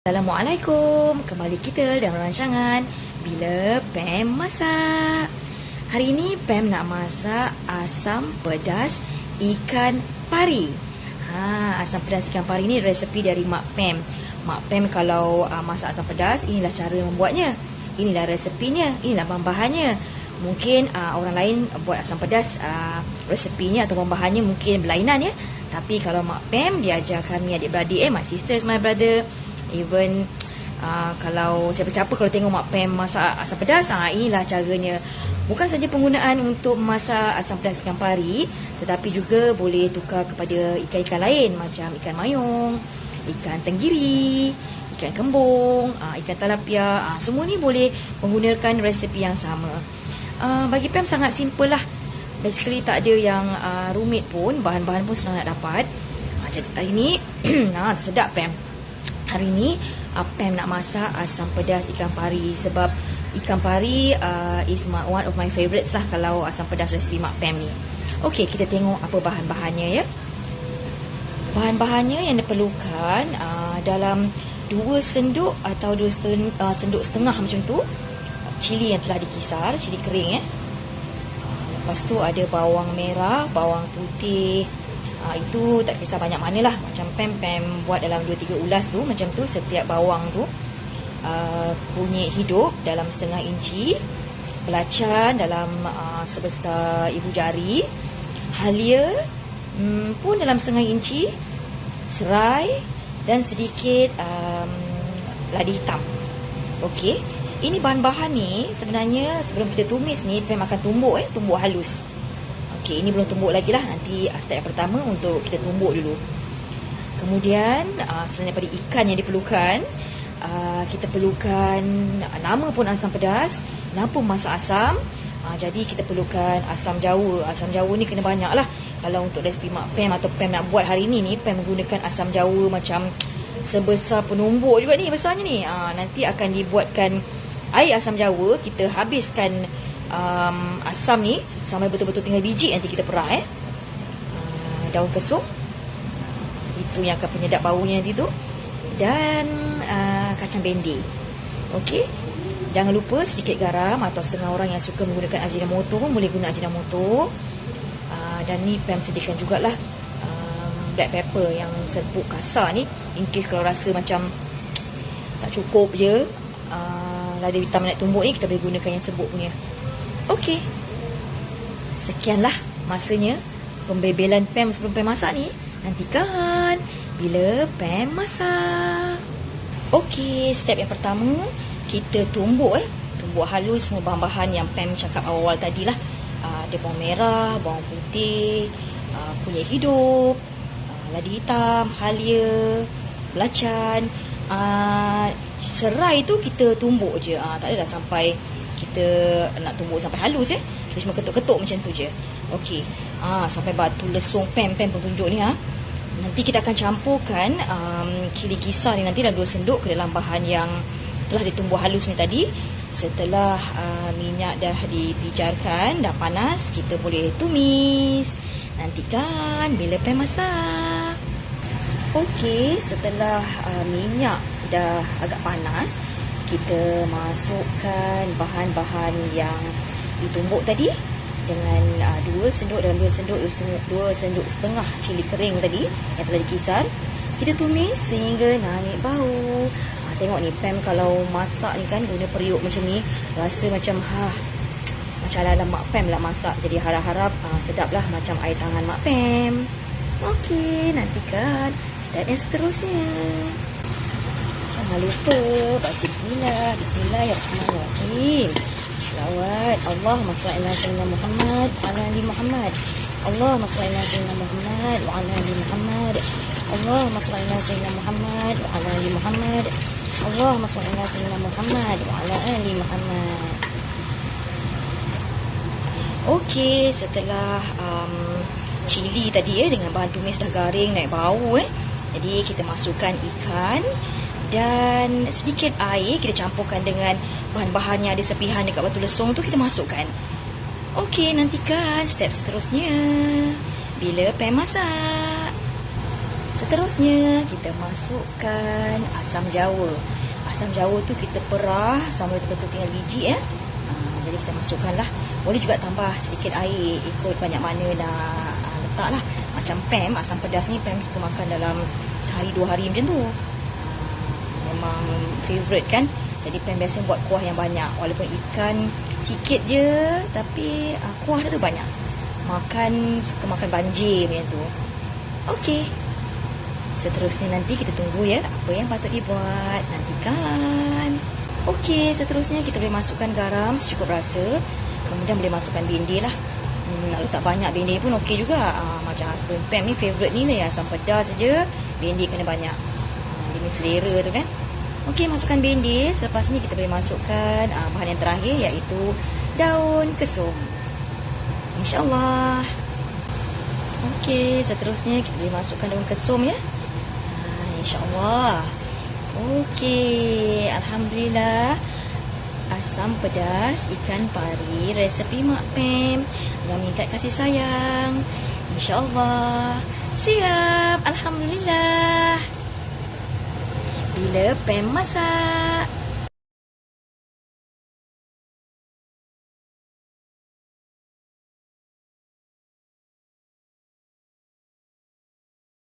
Assalamualaikum, kembali kita dalam rancangan Bila Pam Masak. Hari ini Pam nak masak asam pedas ikan pari. Asam pedas ikan pari ni resepi dari Mak Pam. Mak Pam kalau masak asam pedas, inilah cara membuatnya. Inilah resepinya, inilah bahan-bahannya. Mungkin orang lain buat asam pedas, resepinya atau bahan-bahannya mungkin berlainan ya. Tapi kalau Mak Pam, dia ajar kami adik-beradik, my sisters, my brother, even kalau siapa-siapa kalau tengok Mak Pam masak asam pedas, inilah caranya. Bukan saja penggunaan untuk masak asam pedas ikan pari, tetapi juga boleh tukar kepada ikan-ikan lain macam ikan mayung, ikan tenggiri, ikan kembung, ikan talapia. Semua ni boleh menggunakan resepi yang sama. Bagi Pam sangat simple lah. Basically tak ada yang rumit pun. Bahan-bahan pun senang nak dapat. Jadi hari ni sedap Pam. Hari ni Pam nak masak asam pedas ikan pari. Sebab ikan pari is one of my favourites lah kalau asam pedas resipi Mak Pam ni. Okey, kita tengok apa bahan-bahannya ya. Bahan-bahannya yang diperlukan dalam 2 senduk atau 2 senduk setengah macam tu cili yang telah dikisar, cili kering ya. Lepas tu ada bawang merah, bawang putih. Itu tak kisah banyak mana lah. Macam Pam buat dalam 2-3 ulas tu, macam tu setiap bawang tu. Kunyit hidup dalam setengah inci, belacan dalam sebesar ibu jari, halia pun dalam setengah inci, serai dan sedikit ladi hitam. Okey, ini bahan-bahan ni sebenarnya sebelum kita tumis ni Pam akan tumbuk tumbuk halus. Okey, ini belum tumbuk lagi lah. Nanti step yang pertama untuk kita tumbuk dulu. Kemudian selain daripada ikan yang diperlukan, kita perlukan nama pun asam pedas, nama pun masak asam. Jadi kita perlukan asam jawa. Asam jawa ni kena banyak lah. Kalau untuk resipi Mak Pam atau Pam nak buat hari ni Pam menggunakan asam jawa macam sebesar penumbuk juga ni, besarnya ni. Nanti akan dibuatkan air asam jawa. Kita habiskan asam ni sampai betul-betul tinggal biji. Nanti kita perah daun kesum, itu yang akan penyedap baunya nanti tu. Dan kacang bendi. Okey, jangan lupa sedikit garam. Atau setengah orang yang suka menggunakan ajinomoto pun boleh guna ajinomoto. Dan ni Pam sediakan jugalah black pepper yang serbuk kasar ni, in case kalau rasa macam tak cukup je lada hitam nak tumbuk ni, kita boleh gunakan yang serbuk punya. Okey, sekianlah masanya pembebelan Pam sebelum Pam masak ni. Nantikan Bila Pam Masak. Okey, step yang pertama kita tumbuk tumbuk halus semua bahan-bahan yang Pam cakap awal tadi lah. Ada bawang merah, bawang putih, kunyit hidup, ladi hitam, halia, belacan. Serai tu kita tumbuk je. Tak adalah sampai kita nak tumbuk sampai halus Kita cuma ketuk-ketuk macam tu je. Okey. Sampai batu lesung Pam pun tunjuk ni Nanti kita akan campurkan cili kisar ni nanti dalam 2 senduk ke dalam bahan yang telah ditumbuk halus ni tadi. Setelah minyak dah dipijarkan, dah panas, kita boleh tumis. Nantikan Bila Pam Masak. Okey, setelah minyak dah agak panas, kita masukkan bahan-bahan yang ditumbuk tadi dengan 2 senduk dalam 2 senduk setengah cili kering tadi yang telah dikisar. Kita tumis sehingga naik bau. Tengok ni Pam kalau masak ni kan guna periuk macam ni, rasa macam macam ala Mak Pam lah masak. Jadi harap-harap sedap lah macam air tangan Mak Pam. Okey, nantikan step yang seterusnya. Jangan lupa baca bismillah. Bismillahirrahmanirrahim. Selawat Allahumma salli ala sayyidina Muhammad wa ala ali Muhammad. Allahumma salli ala sayyidina Muhammad wa ala ali Muhammad. Allahumma salli ala sayyidina Muhammad wa ala ali Muhammad. Allahumma salli ala sayyidina Muhammad wa ala ali Muhammad. Okey, setelah cili tadi dengan bahan tumis dah garing, naik bau jadi kita masukkan ikan dan sedikit air. Kita campurkan dengan bahan-bahan yang ada sepihan dekat batu lesung tu, kita masukkan. Okey, nantikan step seterusnya Bila Pam Masak. Seterusnya kita masukkan asam jawa. Asam jawa tu kita perah sampai betul-betul tinggal biji ya. Jadi kita masukkanlah. Boleh juga tambah sedikit air ikut banyak mana nak letak lah. Macam Pam, asam pedas ni Pam suka makan dalam sehari 2 hari macam tu. Memang favourite kan. Jadi Pam biasa buat kuah yang banyak. Walaupun ikan sikit je, tapi kuah dia tu banyak. Suka makan banjir macam tu. Okey. Seterusnya nanti kita tunggu ya apa yang patut dibuat. Nantikan. Okey, seterusnya kita boleh masukkan garam secukup rasa. Kemudian boleh masukkan bindi lah. Nak letak banyak bindi pun okey juga. Macam husband Pam ni favourite ni lah, asam pedas saja, bindi kena banyak. Ini selera tu kan. Okey, masukkan bindi. Selepas ni kita boleh masukkan bahan yang terakhir iaitu daun kesum. InsyaAllah. Okey, seterusnya kita boleh masukkan daun kesum ya. InsyaAllah. Okey, Alhamdulillah. Asam pedas ikan pari resepi Mak Pam yang mengikat kasih sayang. InsyaAllah. Siap. Alhamdulillah. Bila Pam masak.